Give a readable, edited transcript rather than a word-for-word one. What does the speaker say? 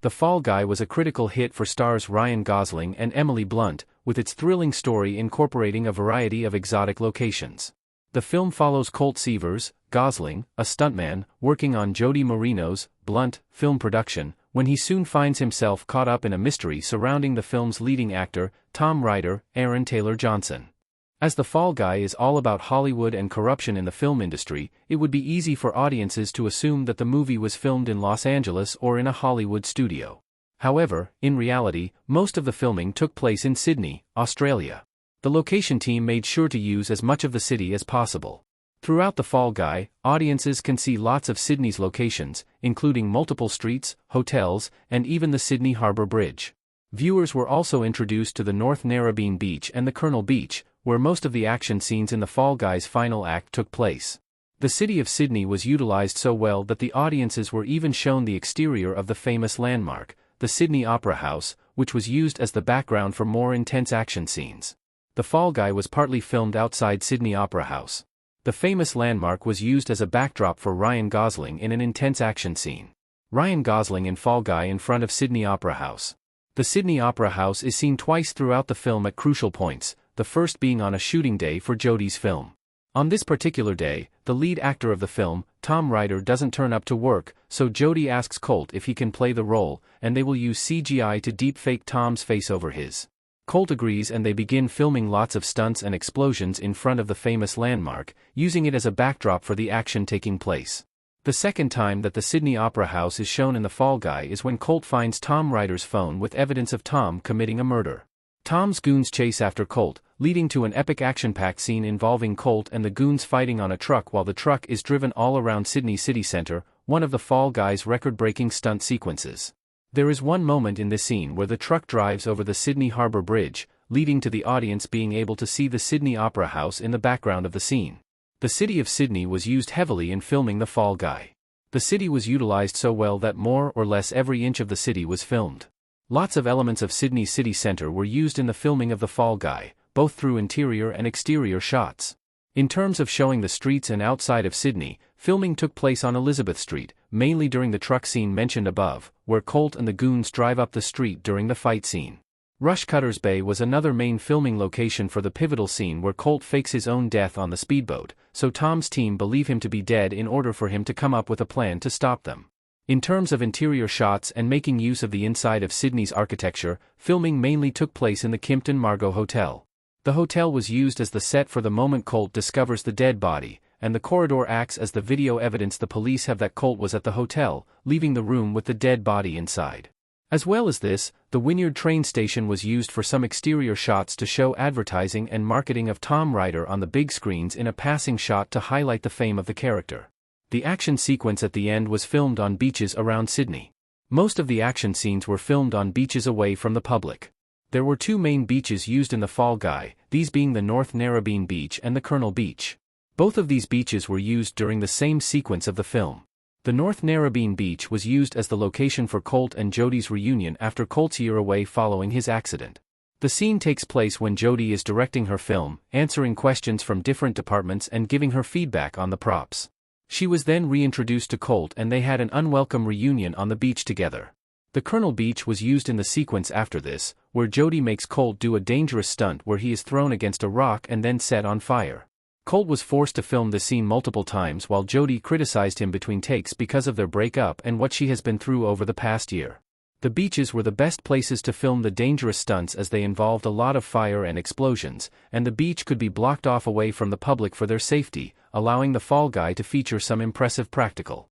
The Fall Guy was a critical hit for stars Ryan Gosling and Emily Blunt, with its thrilling story incorporating a variety of exotic locations. The film follows Colt Seavers, Gosling, a stuntman, working on Jody Moreno's, Blunt, film production, when he soon finds himself caught up in a mystery surrounding the film's leading actor, Tom Ryder, Aaron Taylor Johnson. As The Fall Guy is all about Hollywood and corruption in the film industry, it would be easy for audiences to assume that the movie was filmed in Los Angeles or in a Hollywood studio. However, in reality, most of the filming took place in Sydney, Australia. The location team made sure to use as much of the city as possible. Throughout The Fall Guy, audiences can see lots of Sydney's locations, including multiple streets, hotels, and even the Sydney Harbour Bridge. Viewers were also introduced to the North Narrabeen Beach and the Colonel Beach, where most of the action scenes in The Fall Guy's final act took place. The city of Sydney was utilized so well that the audiences were even shown the exterior of the famous landmark, the Sydney Opera House, which was used as the background for more intense action scenes. The Fall Guy was partly filmed outside Sydney Opera House. The famous landmark was used as a backdrop for Ryan Gosling in an intense action scene. Ryan Gosling in Fall Guy in front of Sydney Opera House. The Sydney Opera House is seen twice throughout the film at crucial points, the first being on a shooting day for Jody's film. On this particular day, the lead actor of the film, Tom Ryder, doesn't turn up to work, so Jody asks Colt if he can play the role, and they will use CGI to deepfake Tom's face over his. Colt agrees and they begin filming lots of stunts and explosions in front of the famous landmark, using it as a backdrop for the action taking place. The second time that the Sydney Opera House is shown in The Fall Guy is when Colt finds Tom Ryder's phone with evidence of Tom committing a murder. Tom's goons chase after Colt, leading to an epic action-packed scene involving Colt and the goons fighting on a truck while the truck is driven all around Sydney city centre, one of The Fall Guy's record-breaking stunt sequences. There is one moment in this scene where the truck drives over the Sydney Harbour Bridge, leading to the audience being able to see the Sydney Opera House in the background of the scene. The city of Sydney was used heavily in filming The Fall Guy. The city was utilized so well that more or less every inch of the city was filmed. Lots of elements of Sydney's city centre were used in the filming of The Fall Guy, both through interior and exterior shots. In terms of showing the streets and outside of Sydney, filming took place on Elizabeth Street, mainly during the truck scene mentioned above, where Colt and the goons drive up the street during the fight scene. Rushcutters Bay was another main filming location for the pivotal scene where Colt fakes his own death on the speedboat, so Tom's team believe him to be dead in order for him to come up with a plan to stop them. In terms of interior shots and making use of the inside of Sydney's architecture, filming mainly took place in the Kimpton Margot Hotel. The hotel was used as the set for the moment Colt discovers the dead body, and the corridor acts as the video evidence the police have that Colt was at the hotel, leaving the room with the dead body inside. As well as this, the Wynyard train station was used for some exterior shots to show advertising and marketing of Tom Ryder on the big screens in a passing shot to highlight the fame of the character. The action sequence at the end was filmed on beaches around Sydney. Most of the action scenes were filmed on beaches away from the public. There were two main beaches used in The Fall Guy, these being the North Narrabeen Beach and the Colonel Beach. Both of these beaches were used during the same sequence of the film. The North Narrabeen Beach was used as the location for Colt and Jody's reunion after Colt's year away following his accident. The scene takes place when Jody is directing her film, answering questions from different departments and giving her feedback on the props. She was then reintroduced to Colt and they had an unwelcome reunion on the beach together. The Colonel Beach was used in the sequence after this, where Jody makes Colt do a dangerous stunt where he is thrown against a rock and then set on fire. Colt was forced to film the scene multiple times while Jody criticized him between takes because of their breakup and what she has been through over the past year. The beaches were the best places to film the dangerous stunts as they involved a lot of fire and explosions, and the beach could be blocked off away from the public for their safety, allowing The Fall Guy to feature some impressive practical